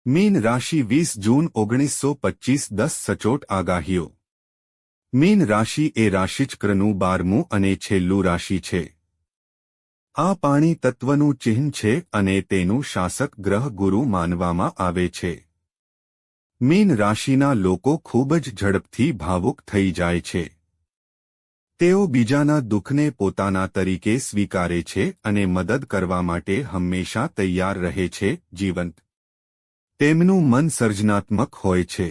Mean રાશિ 20 જૂન 1925 10 સચોટ આગાહીઓ। મીન રાશિ એ રાશિચક્રનું 12મું અને છેલ્લું રાશિ છે। આ પાણી તત્વનું ચિહ્ન છે અને તેનું શાસક ગ્રહ ગુરુ માનવામાં આવે છે। મીન રાશિના લોકો ખૂબ જ ઝડપથી ભાવુક થઈ જાય છે। તેઓ બીજાના દુઃખને પોતાના તરીકે સ્વીકારે છે અને મદદ કરવા માટે હંમેશા તૈયાર રહે છે। જીવંત તેમનું મન સર્જનાત્મક હોય છે।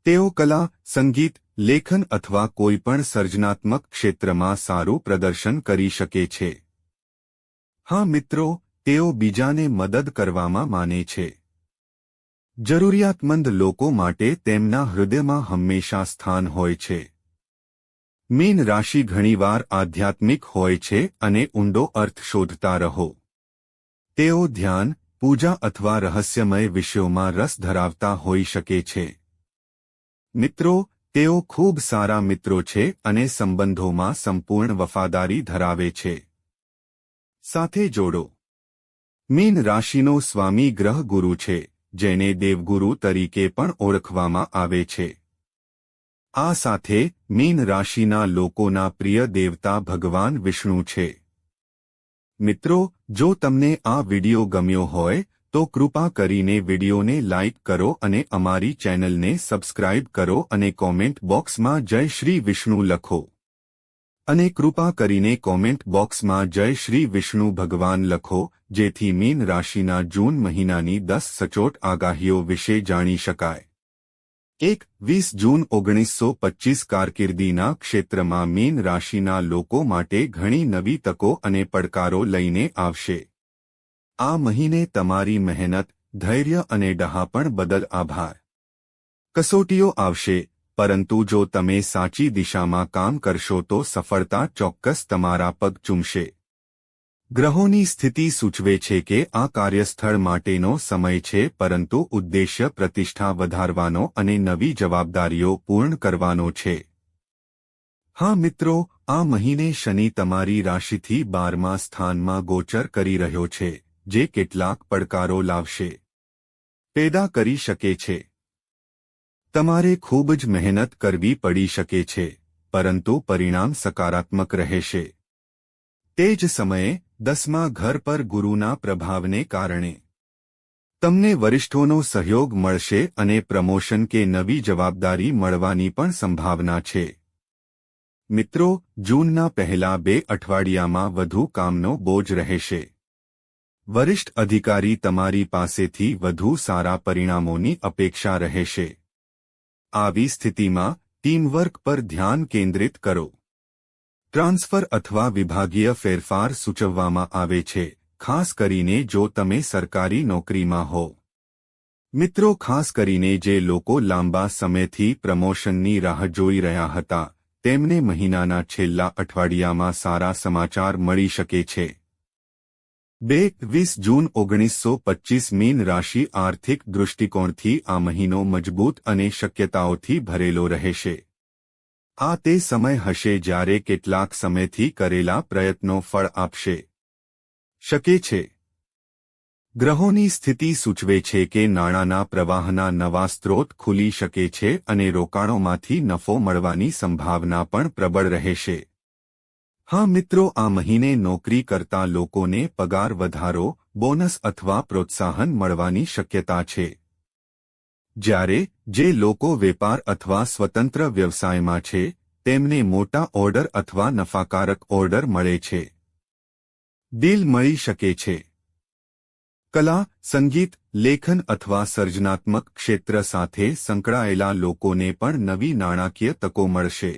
તેઓ કલા, સંગીત, લેખન અથવા કોઈપણ સર્જનાત્મક ક્ષેત્રમાં સારું પ્રદર્શન કરી શકે છે। હા મિત્રો, તેઓ બીજાને મદદ કરવામાં માને છે। જરૂરિયાતમંદ લોકો માટે તેમના હૃદયમાં હંમેશા સ્થાન હોય છે। મીન રાશિ ઘણીવાર આધ્યાત્મિક હોય છે અને ઊંડો અર્થ શોધતા રહો। તેઓ ધ્યાન, પૂજા અથવા રહસ્યમય વિષયોમાં રસ ધરાવતા હોઈ શકે છે। મિત્રો, તેઓ ખૂબ સારા મિત્રો છે અને સંબંધોમાં સંપૂર્ણ વફાદારી ધરાવે છે। સાથે જોડો। મીન રાશિનો સ્વામી ગ્રહ ગુરુ છે, જેને દેવગુરુ તરીકે પણ ઓળખવામાં આવે છે। આ સાથે મીન રાશિના લોકોના પ્રિય દેવતા ભગવાન વિષ્ણુ છે। મિત્રો, જો તમને આ વિડિયો ગમ્યો હોય તો કૃપા કરીને વિડિયોને લાઇક કરો અને અમારી ચેનલને સબસ્ક્રાઇબ કરો અને કોમેન્ટ બોક્સમાં જય શ્રી વિષ્ણુ લખો। અને કૃપા કરીને કોમેન્ટ બોક્સમાં જય શ્રી વિષ્ણુ ભગવાન લખો, જેથી મીન રાશિના જૂન મહિનાની 10 સચોટ આગાહીઓ વિશે જાણી શકાય। 20 જૂન 1925 કારકિર્દીના ક્ષેત્રમાં મીન રાશિના લોકો માટે ઘણી નવી તકો અને પડકારો લઈને આવશે। આ મહિને તમારી મહેનત, ધૈર્ય અને ડહાપણ બદલ આભાર। કસોટીઓ આવશે, પરંતુ જો તમે સાચી દિશામાં કામ કરશો તો સફળતા ચોક્કસ તમારા પગ ચૂમશે। ગ્રહોની સ્થિતિ સૂચવે છે કે આ કાર્યસ્થળ માટેનો સમય છે, પરંતુ ઉદ્દેશ્ય પ્રતિષ્ઠા વધારવાનો અને નવી જવાબદારીઓ પૂર્ણ કરવાનો છે। હા મિત્રો, આ મહિને શનિ તમારી રાશિથી 12મા સ્થાનમાં ગોચર કરી રહ્યો છે, જે કેટલાક પડકારો લાવશે, પેદા કરી શકે છે। તમારે ખૂબ જ મહેનત કરવી પડી શકે છે, પરંતુ પરિણામ સકારાત્મક રહેશે। તે જ સમયે 10મા ઘર પર ગુરુના પ્રભાવને કારણે તમને વરિષ્ઠોનો સહયોગ મળશે અને પ્રમોશન કે નવી જવાબદારી મળવાની પણ સંભાવના છે। મિત્રો, જૂનના પહેલા 2 અઠવાડિયામાં વધુ કામનો બોજ રહેશે। વરિષ્ઠ અધિકારી તમારી પાસેથી વધુ સારા પરિણામોની અપેક્ષા રહેશે। આવી સ્થિતિમાં ટીમવર્ક પર ધ્યાન કેન્દ્રિત કરો। ટ્રાન્સફર અથવા વિભાગીય ફેરફાર સૂચવવામાં આવે છે, ખાસ કરીને જો તમે સરકારી નોકરીમાં હો। મિત્રો, ખાસ કરીને જે લોકો લાંબા સમયથી પ્રમોશનની રાહ જોઈ રહ્યા હતા, તેમને મહિનાના છેલ્લા અઠવાડિયામાં સારા સમાચાર મળી શકે છે। 20 જૂન 1925 મીન રાશિ આર્થિક દૃષ્ટિકોણથી આ મહિનો મજબૂત અને શક્યતાઓથી ભરેલો રહેશે। આ તે સમય હશે જ્યારે કેટલાક સમયથી કરેલા પ્રયત્નો ફળ આપશે। શકે છે। ગ્રહોની સ્થિતિ સૂચવે છે કે નાણાંના પ્રવાહના નવા સ્ત્રોત ખુલી શકે છે અને રોકાણોમાંથી નફો મળવાની સંભાવના પણ પ્રબળ રહેશે। હા મિત્રો, આ મહિને નોકરી કરતા લોકોને પગાર વધારો, બોનસ અથવા પ્રોત્સાહન મળવાની શક્યતા છે। જ્યારે જે લોકો વેપાર અથવા સ્વતંત્ર વ્યવસાયમાં છે, તેમને મોટા ઓર્ડર અથવા નફાકારક ઓર્ડર મળે છે। ડીલ મળી શકે છે। કલા, સંગીત, લેખન અથવા સર્જનાત્મક ક્ષેત્ર સાથે સંકળાયેલા લોકોને પણ નવી નાણાકીય તકો મળશે।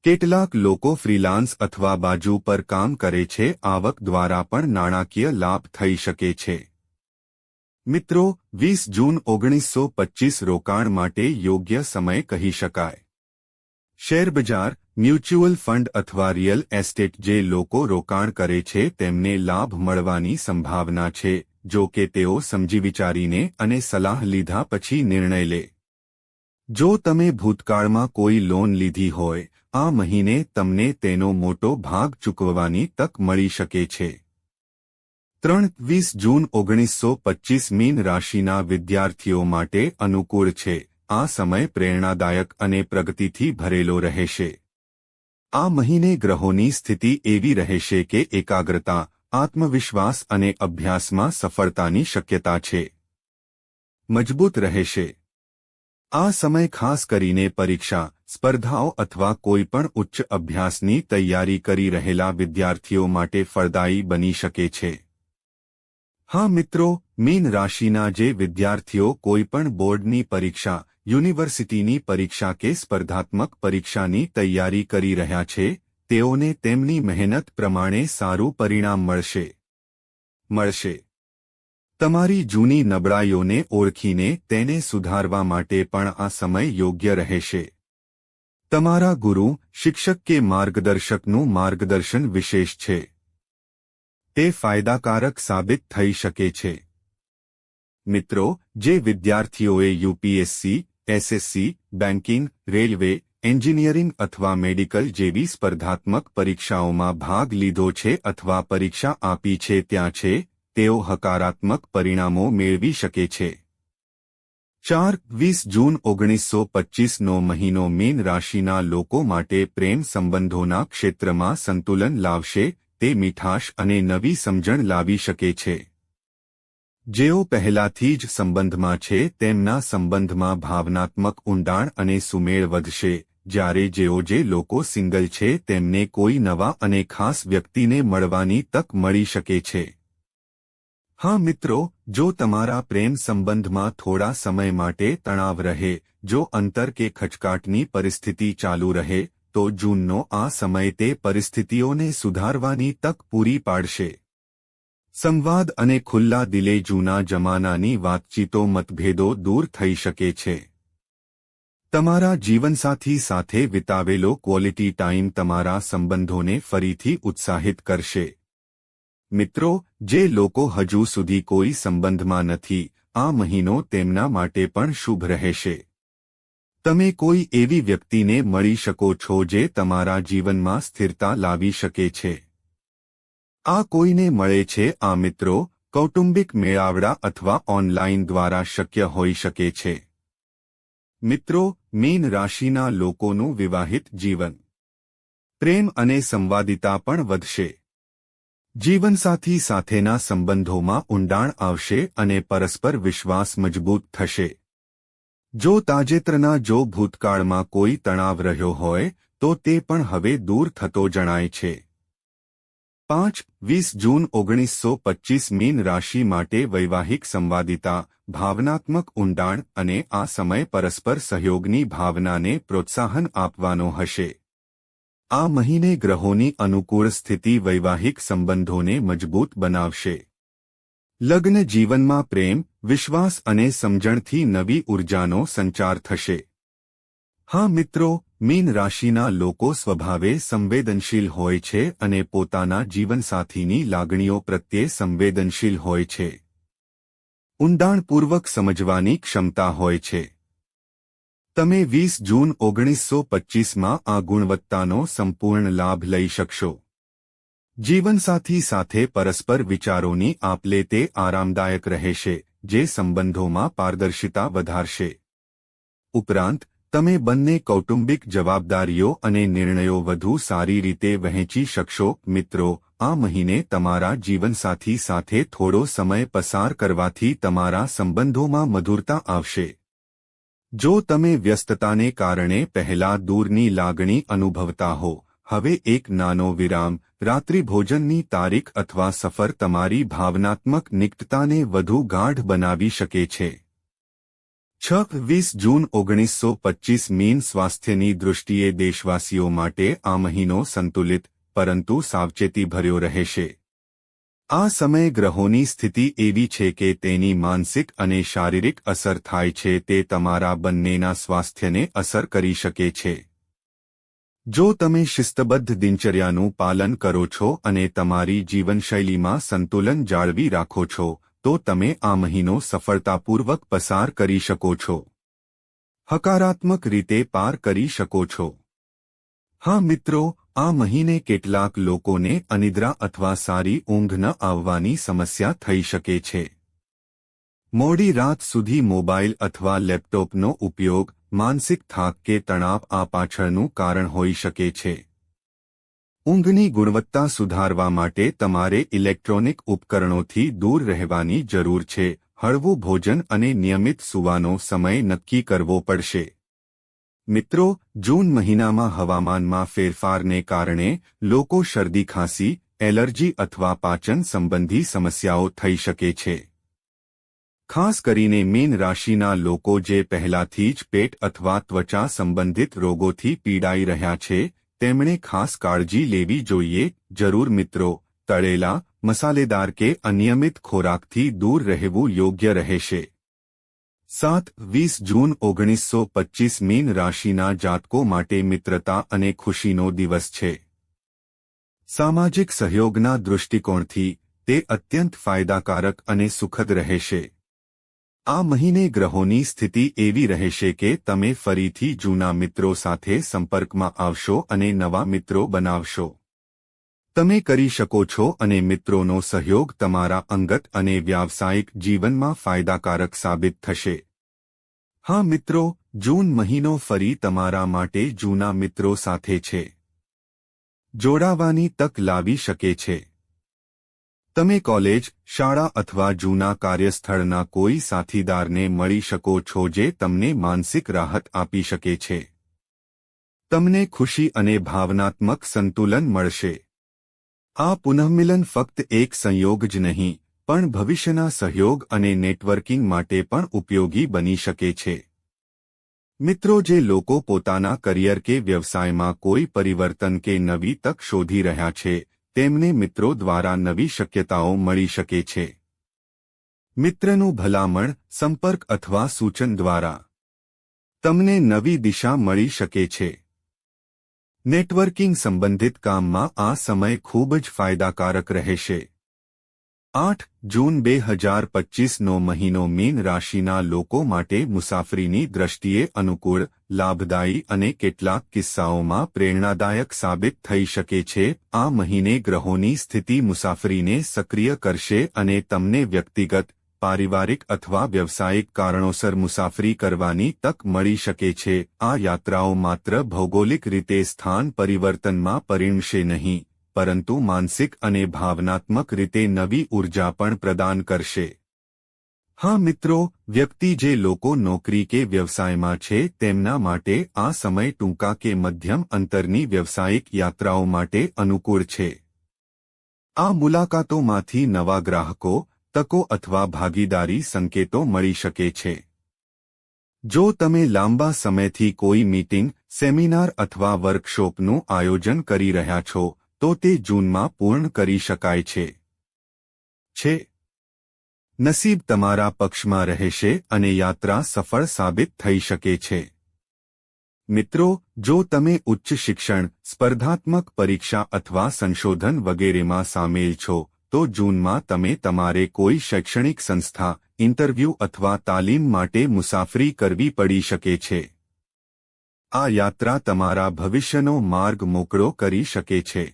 કેટલાક લોકો ફ્રીલાન્સ અથવા બાજુ પર કામ કરે છે, આવક દ્વારા પણ નાણાકીય લાભ થઈ શકે છે। મિત્રો, 20 જૂન 1925 રોકાણ માટે યોગ્ય સમય કહી શકાય। શેરબજાર, મ્યુચ્યુઅલ ફંડ અથવા રિયલ એસ્ટેટ જે લોકો રોકાણ કરે છે તેમને લાભ મળવાની સંભાવના છે, જો કે તેઓ સમજી વિચારીને અને સલાહ લીધા પછી નિર્ણય લે। જો તમે ભૂતકાળમાં કોઈ લોન લીધી હોય, આ મહિને તમને તેનો મોટો ભાગ ચૂકવવાની તક મળી શકે છે। 23 જૂન 1925 મીન રાશિના વિદ્યાર્થીઓ માટે અનુકૂળ છે. આ સમય પ્રેરણાદાયક અને પ્રગતિથી ભરેલો રહેશે. આ મહિને ગ્રહોની સ્થિતિ એવી રહેશે કે એકાગ્રતા, આત્મવિશ્વાસ અને અભ્યાસમાં સફળતાની શક્યતા છે. મજબૂત રહેશે. આ સમય ખાસ કરીને પરીક્ષા, સ્પર્ધાઓ અથવા કોઈપણ ઉચ્ચ અભ્યાસની તૈયારી કરી રહેલા વિદ્યાર્થીઓ માટે ફળદાયી બની શકે છે. હા મિત્રો, મીન રાશિના જે વિદ્યાર્થીઓ કોઈપણ બોર્ડની પરીક્ષા, યુનિવર્સિટીની પરીક્ષા કે સ્પર્ધાત્મક પરીક્ષાની તૈયારી કરી રહ્યા છે, તેઓને તેમની મહેનત પ્રમાણે સારું પરિણામ મળશે. તમારી જૂની નબળાઈઓને ઓળખીને તેને સુધારવા માટે પણ આ સમય યોગ્ય રહેશે. તમારા ગુરુ, શિક્ષક કે માર્ગદર્શકનું માર્ગદર્શન વિશેષ છે. તે ફાયદાકારક સાબિત થઈ શકે છે. મિત્રો, જે વિદ્યાર્થીઓએ UPSC, SSC, banking, railway, engineering અથવા મેડિકલ જેવી સ્પર્ધાત્મક પરીક્ષાઓમાં ભાગ લીધો છે અથવા પરીક્ષા આપી છે ત્યાં છે, તેઓ હકારાત્મક પરિણામો મેળવી શકે છે. 20 જૂન 1925નો મહિનો મીન રાશિના લોકો માટે પ્રેમ સંબંધોના ક્ષેત્રમાં સંતુલન લાવશે. તે મીઠાશ અને નવી સમજણ લાવી શકે છે. જેઓ પહેલાથી જ સંબંધમાં છે તેમના સંબંધમાં ભાવનાત્મક ઊંડાણ અને સુમેળ વધશે, જ્યારે જે લોકો સિંગલ છે તેમને કોઈ નવા અને ખાસ વ્યક્તિને મળવાની તક મળી શકે છે. હા મિત્રો, જો તમારા પ્રેમ સંબંધમાં થોડા સમય માટે તણાવ રહે, જો અંતર કે ખચકાટની પરિસ્થિતિ ચાલુ રહે, તો જૂનનો આ સમય તે પરિસ્થિતિઓને સુધારવાની તક પૂરી પાડશે. સંવાદ અને ખુલ્લા દિલે જૂના જમાનાની વાતચીતો મતભેદો દૂર થઈ શકે છે. તમારા જીવનસાથી સાથે વિતાવેલો ક્વોલિટી ટાઈમ તમારા સંબંધોને ફરીથી ઉત્સાહિત કરશે. મિત્રો, જે લોકો હજુ સુધી કોઈ સંબંધમાં નથી, આ મહિનો તેમના માટે પણ શુભ રહેશે. તમે કોઈ એવી વ્યક્તિને મળી શકો છો જે તમારા જીવનમાં સ્થિરતા લાવી શકે છે. આ કોઈને મળે છે. આ મિત્રો, કૌટુંબિક મેળાવડા અથવા ઓનલાઈન દ્વારા શક્ય હોઈ શકે છે. મિત્રો, મીન રાશિના લોકોનું વિવાહિત જીવન. પ્રેમ અને સંવાદિતા પણ વધશે. જીવનસાથી સાથેના સંબંધોમાં ઊંડાણ આવશે અને પરસ્પર વિશ્વાસ મજબૂત થશે. જો તાજેતરના ભૂતકાળમાં કોઈ તણાવ રહ્યો હોય, તો તે પણ હવે દૂર થતો જણાય છે. 20 જૂન 1925 મીન રાશિ માટે વૈવાહિક સંવાદિતા, ભાવનાત્મક ઊંડાણ અને આ સમય પરસ્પર સહયોગની ભાવનાને પ્રોત્સાહન આપવાનો હશે. આ મહિને ગ્રહોની અનુકૂળ સ્થિતિ વૈવાહિક સંબંધોને મજબૂત બનાવશે. લગ્ન જીવનમાં પ્રેમ, વિશ્વાસ અને સમજણથી નવી ઉર્જાનો સંચાર થશે. હા મિત્રો, મીન રાશિના લોકો સ્વભાવે સંવેદનશીલ હોય છે અને પોતાના જીવનસાથીની લાગણીઓ પ્રત્યે સંવેદનશીલ હોય છે. ઊંડાણપૂર્વક સમજવાની ક્ષમતા હોય છે. તમે 20 જૂન 1925માં આ ગુણવત્તાનો સંપૂર્ણ લાભ લઈ શકશો. જીવનસાથી સાથે પરસ્પર વિચારોની આપ-લે તે આરામદાયક રહેશે, જે સંબંધોમાં પારદર્શિતા વધારશે. ઉપરાંત, તમે બંને કૌટુંબિક જવાબદારીઓ અને નિર્ણયો વધુ સારી રીતે વહેંચી શકશો. મિત્રો, આ મહિને તમારા જીવનસાથી સાથે થોડો સમય પસાર કરવાથી તમારા સંબંધોમાં મધુરતા આવશે. જો તમે વ્યસ્તતાને કારણે પહેલા દૂરની લાગણી અનુભવતા હો, હવે એક નાનો વિરામ, રાત્રિભોજનની તારીખ અથવા સફર તમારી ભાવનાત્મક નિકટતાને વધુ ગાઢ બનાવી શકે છે. 20 જૂન 1925 મીન સ્વાસ્થ્યની દૃષ્ટિએ દેશવાસીઓ માટે આ મહિનો સંતુલિત પરંતુ સાવચેતીભર્યો રહેશે. આ સમયે ગ્રહોની સ્થિતિ એવી છે કે તેની માનસિક અને શારીરિક અસર થાય છે. તે તમારા બંનેના સ્વાસ્થ્યને અસર કરી શકે છે. જો તમે શિસ્તબદ્ધ દિનચર્યાનું પાલન કરો છો અને તમારી જીવનશૈલીમાં સંતુલન જાળવી રાખો છો, તો તમે આ મહિનો સફળતાપૂર્વક પસાર કરી શકો છો. હકારાત્મક રીતે પાર કરી શકો છો. હા મિત્રો, આ મહિને કેટલાક લોકોને અનિદ્રા અથવા સારી ઊંઘ ન આવવાની સમસ્યા થઈ શકે છે. મોડી રાત સુધી મોબાઈલ અથવા લેપટોપનો ઉપયોગ માનસિક થાક કે તણાવ આ પાછળનું કારણ હોઈ શકે છે. ઊંઘની ગુણવત્તા સુધારવા માટે તમારે ઇલેક્ટ્રોનિક ઉપકરણોથી દૂર રહેવાની જરૂર છે. હળવું ભોજન અને નિયમિત સૂવાનો સમય નક્કી કરવો પડશે. મિત્રો, જૂન મહિનામાં હવામાનમાં ફેરફારને કારણે લોકો શરદી ખાંસી, એલર્જી અથવા પાચન સંબંધી સમસ્યાઓ થઈ શકે છે. ખાસ કરીને મીન રાશિના લોકો જે પહેલાથી જ પેટ અથવા ત્વચા સંબંધિત રોગોથી પીડાઈ રહ્યા છે, તેમણે ખાસ કાળજી લેવી જોઈએ. જરૂર મિત્રો, તળેલા, મસાલેદાર કે અનિયમિત ખોરાકથી દૂર રહેવું યોગ્ય રહેશે. 7-20 જૂન 1925 મીન રાશિના જાતકો માટે મિત્રતા અને ખુશીનો દિવસ છે. સામાજિક સહયોગના દૃષ્ટિકોણથી તે અત્યંત ફાયદાકારક અને સુખદ રહેશે. આ મહિને ગ્રહોની સ્થિતિ એવી રહેશે કે તમે ફરીથી જૂના મિત્રો સાથે સંપર્કમાં આવશો અને નવા મિત્રો બનાવશો. તમે કરી શકો છો અને મિત્રોનો સહયોગ તમારા અંગત અને વ્યાવસાયિક જીવનમાં ફાયદાકારક સાબિત થશે. હા મિત્રો, જૂન મહિનો ફરી તમારા માટે જૂના મિત્રો સાથે છે. જોડાવાની તક લાવી શકે છે. તમે કોલેજ, શાળા અથવા જૂના કાર્યસ્થળના કોઈ સાથીદારને મળી શકો છો જે તમને માનસિક રાહત આપી શકે છે. તમને ખુશી અને ભાવનાત્મક સંતુલન મળશે. આ પુનઃમિલન ફક્ત એક સંયોગ જ નહીં, પણ ભવિષ્યના સહયોગ અને નેટવર્કિંગ માટે પણ ઉપયોગી બની શકે છે. મિત્રો, જે લોકો પોતાના કરિયર કે વ્યવસાયમાં કોઈ પરિવર્તન કે નવી તક શોધી રહ્યા છે, તેમને મિત્રો દ્વારા નવી શક્યતાઓ મળી શકે છે. મિત્રનું ભલામણ, સંપર્ક અથવા સૂચન દ્વારા તમને નવી દિશા મળી શકે છે. નેટવર્કિંગ સંબંધિત કામમાં આ સમય ખૂબ જ ફાયદાકારક રહેશે. 8 જૂન 2025નો મહિનો મીન રાશિના લોકો માટે મુસાફરીની દ્રષ્ટિએ અનુકૂળ, લાભદાયી અને કેટલાક કિસ્સાઓમાં પ્રેરણાદાયક સાબિત થઈ શકે છે. આ મહિને ગ્રહોની સ્થિતિ મુસાફરીને સક્રિય કરશે અને તમને વ્યક્તિગત, પારિવારિક અથવા વ્યવસાયિક કારણોસર મુસાફરી કરવાની તક મળી શકે છે. આ યાત્રાઓ માત્ર ભૌગોલિક રીતે સ્થાન પરિવર્તનમાં પરિણમશે નહીં, પરંતુ માનસિક અને ભાવનાત્મક રીતે નવી ઉર્જા પણ પ્રદાન કરશે. હા મિત્રો, વ્યક્તિ જે લોકો નોકરી કે વ્યવસાયમાં છે તેમના માટે આ સમય ટૂંકા કે મધ્યમ અંતરની વ્યવસાયિક યાત્રાઓ માટે અનુકૂળ છે. આ મુલાકાતોમાંથી નવા ગ્રાહકો, તકો અથવા ભાગીદારી સંકેતો મળી શકે છે. જો તમે લાંબા સમયથી કોઈ મીટિંગ, સેમિનાર અથવા વર્કશોપનું આયોજન કરી રહ્યા છો, તો તે જૂનમાં પૂર્ણ કરી શકાય છે. નસીબ તમારા પક્ષમાં રહેશે અને યાત્રા સફળ સાબિત થઈ શકે છે. મિત્રો, જો તમે ઉચ્ચ શિક્ષણ, સ્પર્ધાત્મક પરીક્ષા અથવા સંશોધન વગેરેમાં સામેલ છો, તો જૂનમાં તમે તમારે કોઈ શૈક્ષણિક સંસ્થા, ઇન્ટરવ્યૂ અથવા તાલીમ માટે મુસાફરી કરવી પડી શકે છે. આ યાત્રા તમારા ભવિષ્યનો માર્ગ મોકળો કરી શકે છે.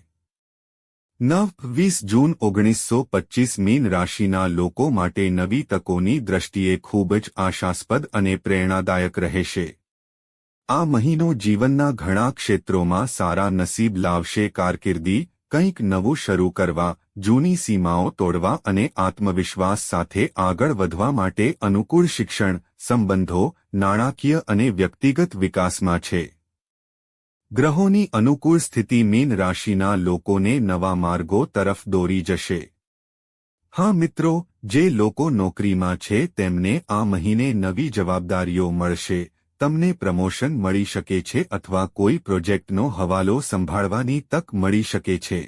9-20 જૂન 1925 મીન રાશિના લોકો માટે નવી તકોની દ્રષ્ટિએ ખૂબ જ આશાસ્પદ અને પ્રેરણાદાયક રહેશે. આ મહિનો જીવનના ઘણા ક્ષેત્રોમાં સારા નસીબ લાવશે. કારકિર્દી, કંઈક નવું શરૂ કરવા, જૂની સીમાઓ તોડવા અને આત્મવિશ્વાસ સાથે આગળ વધવા માટે અનુકૂળ. શિક્ષણ, સંબંધો, નાણાકીય અને વ્યક્તિગત વિકાસમાં છે. ગ્રહોની અનુકૂળ સ્થિતિ મીન રાશિના લોકોને નવા માર્ગો તરફ દોરી જશે. હા મિત્રો, જે લોકો નોકરીમાં છે તેમને આ મહિને નવી જવાબદારીઓ મળશે. તમને પ્રમોશન મળી શકે છે અથવા કોઈ પ્રોજેક્ટનો હવાલો સંભાળવાની તક મળી શકે છે.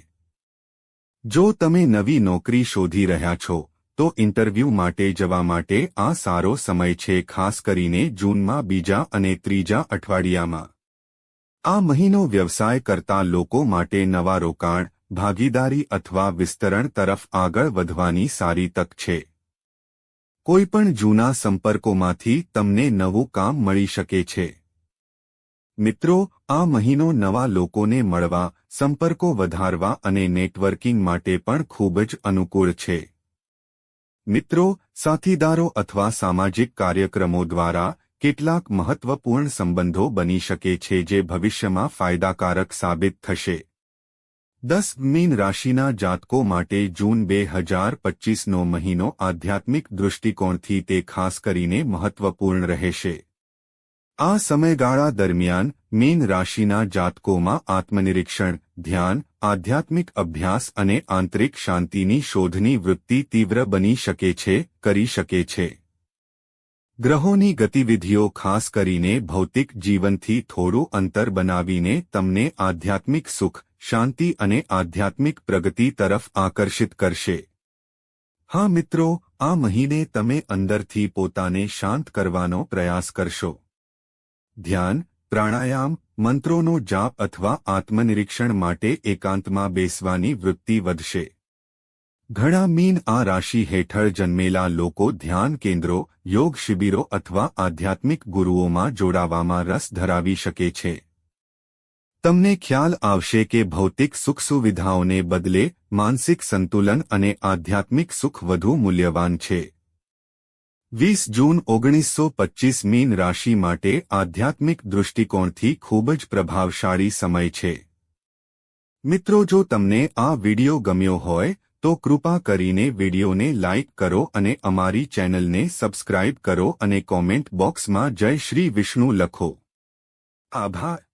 જો તમે નવી નોકરી શોધી રહ્યા છો, તો ઇન્ટરવ્યૂ માટે જવા માટે આ સારો સમય છે, ખાસ કરીને જૂનમાં બીજા અને ત્રીજા અઠવાડિયામાં. આ મહિનો વ્યવસાય કરતા લોકો માટે નવા રોકાણ, ભાગીદારી અથવા વિસ્તરણ તરફ આગળ વધવાની સારી તક છે. કોઈપણ જૂના સંપર્કોમાંથી તમને નવું કામ મળી શકે છે. મિત્રો, આ મહિનો નવા લોકોને મળવા, સંપર્કો વધારવા અને નેટવર્કિંગ માટે પણ ખૂબ જ અનુકૂળ છે. મિત્રો, સાથીદારો અથવા સામાજિક કાર્યક્રમો દ્વારા કેટલાક મહત્વપૂર્ણ સંબંધો બની શકે છે જે ભવિષ્યમાં ફાયદાકારક સાબિત થશે. 10 મીન રાશિના જાતકો માટે જૂન 2025નો મહિનો આધ્યાત્મિક દૃષ્ટિકોણથી તે ખાસ કરીને મહત્વપૂર્ણ રહેશે. આ સમયગાળા દરમિયાન મીન રાશિના જાતકોમાં આત્મનિરીક્ષણ, ધ્યાન, આધ્યાત્મિક અભ્યાસ અને આંતરિક શાંતિની શોધની વૃત્તિ તીવ્ર બની કરી શકે છે. ગ્રહોની ગતિવિધિઓ ખાસ કરીને ભૌતિક જીવનથી થોડું અંતર બનાવીને તમને આધ્યાત્મિક સુખ, શાંતિ અને આધ્યાત્મિક પ્રગતિ તરફ આકર્ષિત કરશે. હા મિત્રો, આ મહિને તમે અંદરથી પોતાને શાંત કરવાનો પ્રયાસ કરશો. ધ્યાન, પ્રાણાયામ, મંત્રોનો જાપ અથવા આત્મનિરીક્ષણ માટે એકાંતમાં બેસવાની વૃત્તિ વધશે. ઘણા મીન આ રાશિ હેઠળ જન્મેલા લોકો ધ્યાન કેન્દ્રો, યોગ શિબિરો અથવા આધ્યાત્મિક ગુરુઓમાં જોડાવામાં રસ ધરાવી શકે છે. તમને ખ્યાલ આવશે કે ભૌતિક સુખ સુવિધાઓને બદલે માનસિક સંતુલન અને આધ્યાત્મિક સુખ વધુ મૂલ્યવાન છે. 20 જૂન 1925 મીન રાશિ માટે આધ્યાત્મિક દૃષ્ટિકોણથી ખૂબ જ પ્રભાવશાળી સમય છે. મિત્રો, જો તમને આ વિડિયો ગમ્યો હોય તો કૃપા કરીને વિડિયોને લાઇક કરો અને અમારી ચેનલને સબસ્ક્રાઇબ કરો અને કોમેન્ટ બોક્સમાં જય શ્રી વિષ્ણુ લખો. આભાર.